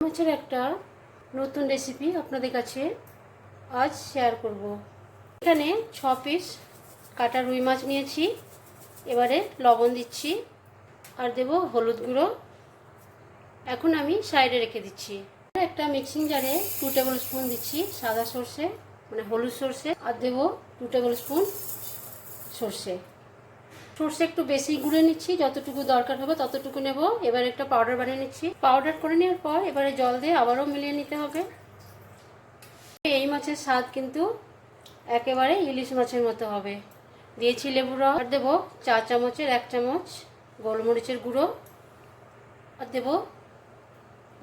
মাছের একটা নতুন রেসিপি আপনাদের কাছে আজ শেয়ার করব। এখানে 6 পিস কাটা রুই মাছ নিয়েছি। এবারে লবণ দিচ্ছি আর দেব হলুদ গুঁড়ো। এখন আমি সাইডে রেখে দিচ্ছি। একটা মিক্সিং জারে 2 টেবিল স্পুন দিচ্ছি সাদা সর্ষে মানে হলুদ সর্ষে, আর দেব 2 টেবিল স্পুন সর্ষে। সর্ষে একটু বেশি গুঁড়ে নিচ্ছি, যতটুকু দরকার হবে ততটুকু নেব। এবার একটা পাউডার বানিয়ে নিচ্ছি। পাউডার করে নেওয়ার পর এবারে জল দিয়ে আবারও মিলিয়ে নিতে হবে। এই মাছের স্বাদ কিন্তু একেবারে ইলিশ মাছের মতো হবে। দিয়েছি লেবুর রস, আর দেবো 4 চামচের 1 চামচ গোলমরিচের গুঁড়ো, আর দেবো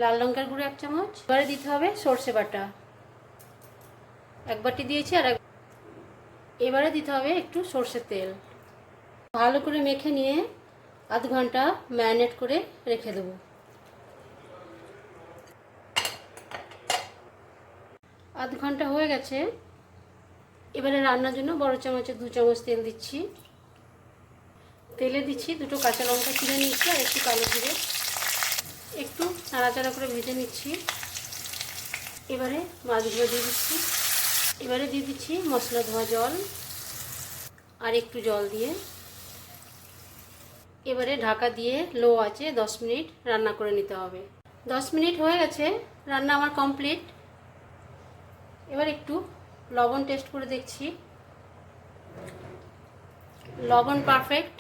লাল লঙ্কার গুঁড়ো 1 চামচ। এবারে দিতে হবে সর্ষে বাটা 1 বাটি দিয়েছি, আর এবারে দিতে হবে একটু সর্ষের তেল। ভালো করে মেখে নিয়ে আধ ঘন্টা ম্যারিনেট করে রেখে দেবো। আধ ঘন্টা হয়ে গেছে। এবারে রান্নার জন্য বড় চামচের 2 চামচ তেল দিচ্ছি। তেলে দিচ্ছি 2টো কাঁচা লঙ্কা চিড়ে নিচ্ছি আর একটু কালো জিরে। একটু নাড়াচাড়া করে ভেজে নিচ্ছি। এবারে মাছগুলো দিয়ে দিচ্ছি। এবারে দিয়ে দিচ্ছি মশলা ধোয়া জল আর একটু জল দিয়ে এবারে ঢাকা দিয়ে লো আঁচে 10 মিনিট রান্না করে নিতে হবে। 10 মিনিট হয়ে গেছে, রান্না আমার কমপ্লিট। এবার একটু লবণ টেস্ট করে দেখছি। লবণ পারফেক্ট।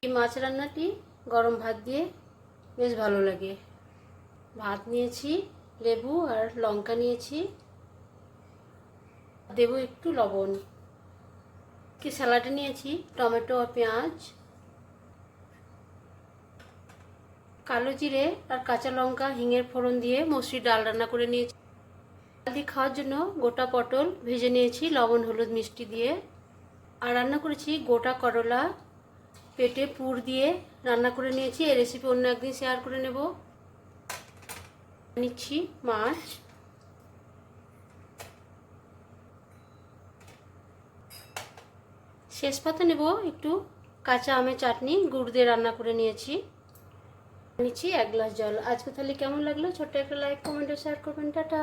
এই মাছ রান্নাটি গরম ভাত দিয়ে বেশ ভালো লাগে। ভাত নিয়েছি, লেবু আর লঙ্কা নিয়েছি, দেবো একটু লবণ। কি স্যালাডে নিয়েছি টমেটো আর পেঁয়াজ, কালো জিরে আর কাঁচা লঙ্কা হিঙের ফোড়ন দিয়ে মসুরির ডাল রান্না করে নিয়েছি। ডাল দিয়ে খাওয়ার জন্য গোটা পটল ভেজে নিয়েছি লবণ হলুদ মিষ্টি দিয়ে, আর রান্না করেছি গোটা করলা পেটে পুর দিয়ে রান্না করে নিয়েছি। এই রেসিপি অন্য একদিন শেয়ার করে নেব। নিচ্ছি মাছ, শেষ পাতে নেব একটু কাঁচা আমের চাটনি গুড় দিয়ে রান্না করে নিয়েছি। নিচ্ছি 1 গ্লাস জল। আজকে তাহলে কেমন লাগলো? ছোট্ট একটা লাইক কমেন্ট শেয়ার করবেন। টাটা।